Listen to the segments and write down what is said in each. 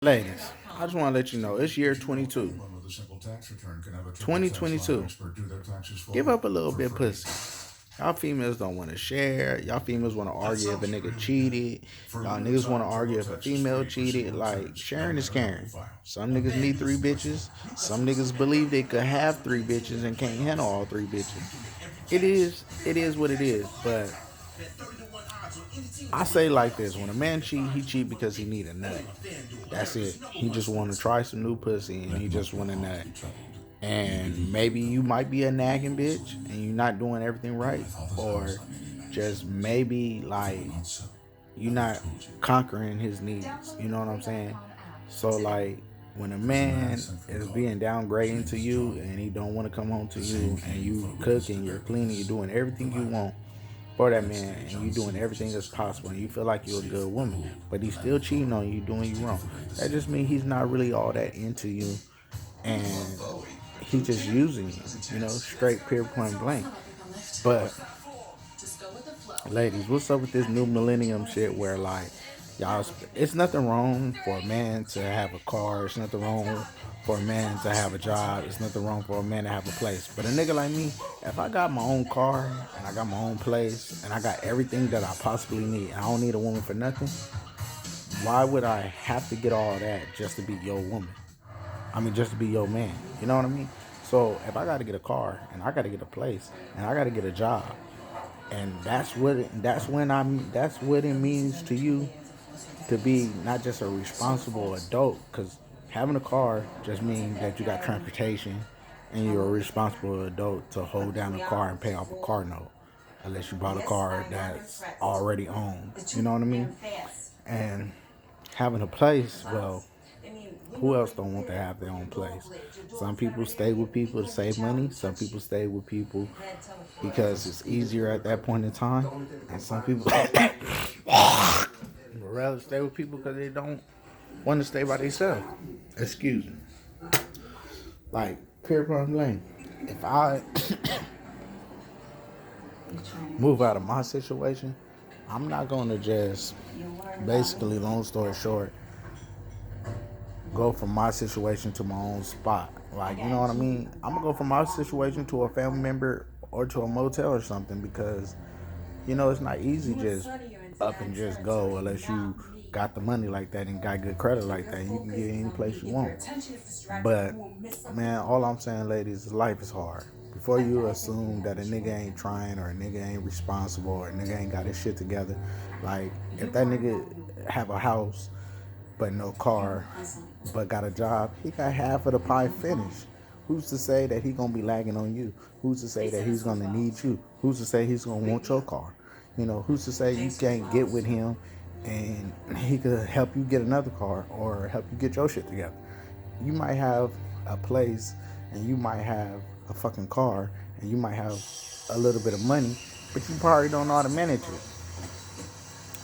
Ladies, I just want to let you know it's year 22. 2022. Give up a little bit pussy. Y'all females don't want to share. Y'all females want to argue if a nigga cheated. Y'all niggas want to argue if a female cheated. Like, sharing is caring. Some niggas need three bitches. Some niggas believe they could have three bitches and can't handle all three bitches. It is what it is. But I say like this: when a man cheat, he cheat because he need a nut. That's it. He just want to try some new pussy and he just want a nut. And maybe you might be a nagging bitch and you're not doing everything right, or just maybe like you're not conquering his needs. You know what I'm saying? So like when a man is being downgrading to you and he don't want to come home to you and you cooking, you're cleaning, you're doing everything you want for that man and you doing everything that's possible and you feel like you're a good woman, but he's still cheating on you, doing you wrong. That just means he's not really all that into you and he's just using you, straight pure point blank. But ladies, what's up with this new millennium shit where like y'all it's nothing wrong for a man to have a car, it's nothing wrong for a man to have a job, it's nothing wrong for a man to have a place. But a nigga like me, if I got my own car and I got my own place and I got everything that I possibly need, I don't need a woman for nothing, why would I have to get all that just to be your woman? I mean, just to be your man. You know what I mean? So if I got to get a car and I got to get a place and I got to get a job, and that's what it means to you to be not just a responsible adult. Because having a car just means that you got transportation and you're a responsible adult to hold down a car and pay off a car note, unless you bought a car that's already owned. You know what I mean? And having a place, well, who else don't want to have their own place? Some people stay with people to save money. Some people stay with people because it's easier at that point in time. And some people would rather stay with people because they don't want to stay by themselves. Excuse me. Like, pure point blank. If I move out of my situation, I'm not going to just, basically, long story short, go from my situation to my own spot. Like, you know what I mean? I'm gonna go from my situation to a family member or to a motel or something because, it's not easy just up and just go unless you got the money like that and got good credit like that. You can get any place you want. But, man, all I'm saying, ladies, is life is hard. Before you assume that a nigga ain't trying or a nigga ain't responsible or a nigga ain't got his shit together, like, if that nigga have a house but no car, but got a job, he got half of the pie finished. Who's to say that he gonna be lagging on you? Who's to say that he's gonna need you? Who's to say he's gonna want your car? Who's to say you can't get with him and he could help you get another car or help you get your shit together? You might have a place and you might have a fucking car and you might have a little bit of money, but you probably don't know how to manage it.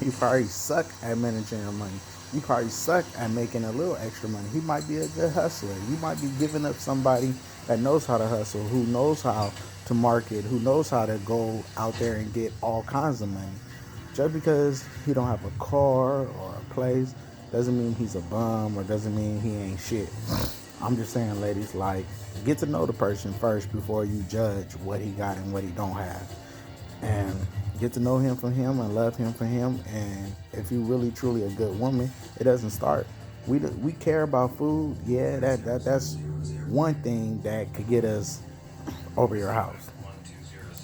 You probably suck at managing your money. You probably suck at making a little extra money. He might be a good hustler. You might be giving up somebody that knows how to hustle, who knows how to market, who knows how to go out there and get all kinds of money. Just because he don't have a car or a place doesn't mean he's a bum or doesn't mean he ain't shit. I'm just saying, ladies, like, get to know the person first before you judge what he got and what he don't have. And get to know him for him and love him for him. And if you really truly a good woman, it doesn't start. We care about food. Yeah, that's one thing that could get us over your house.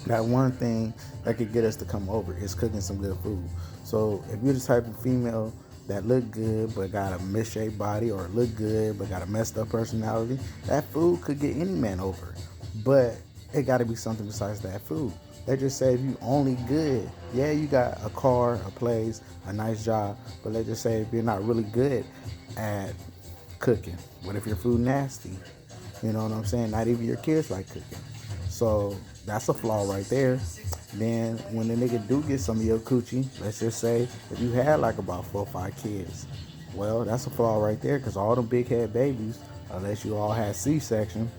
That one thing that could get us to come over is cooking some good food. So if you're the type of female that look good but got a misshaped body, or look good but got a messed up personality, that food could get any man over. But it got to be something besides that food. They just say if you only good, yeah, you got a car, a place, a nice job, but let's just say if you're not really good at cooking, what if your food nasty? You know what I'm saying? Not even your kids like cooking. So that's a flaw right there. Then when the nigga do get some of your coochie, let's just say if you had like about 4 or 5 kids, well, that's a flaw right there because all them big head babies, unless you all had C-section,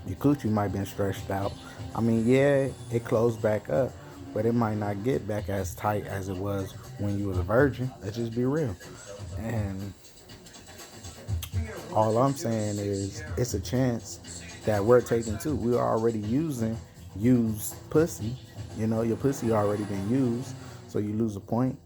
your coochie might been stretched out. I mean, yeah, it closed back up, but it might not get back as tight as it was when you was a virgin. Let's just be real. And All I'm saying is it's a chance that we're taking too. We're already using used pussy. You know, your pussy already been used, so you lose a point.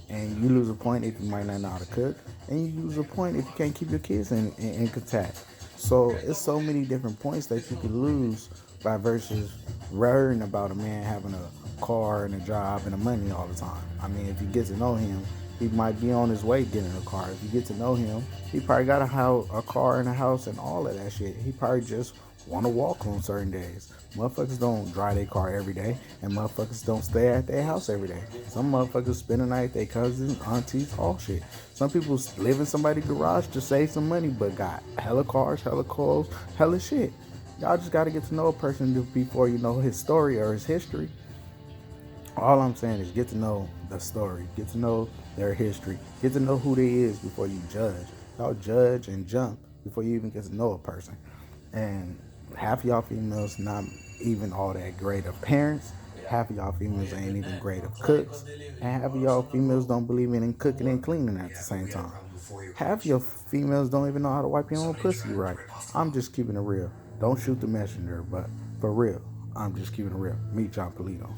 And you lose a point if you might not know how to cook, and you lose a point if you can't keep your kids in contact. So it's so many different points that you could lose by versus worrying about a man having a car and a job and the money all the time. I mean, if you get to know him, he might be on his way getting a car. If you get to know him, he probably got a car and a house and all of that shit. He probably just want to walk on certain days. Motherfuckers don't drive their car every day, and motherfuckers don't stay at their house every day. Some motherfuckers spend the night at their cousins, aunties, all shit. Some people live in somebody's garage to save some money, but got hella cars, hella clothes, hella shit. Y'all just gotta get to know a person before you know his story or his history. All I'm saying is get to know the story, get to know their history, get to know who they is before you judge. Y'all judge and jump before you even get to know a person. And half of y'all females not even all that great of parents. Half of y'all females ain't even great of cooks. And half of y'all females don't believe in cooking and cleaning at the same time. Half of your females don't even know how to wipe your own pussy right. I'm just keeping it real. Don't shoot the messenger, but for real, I'm just keeping it real. Meet John Polito.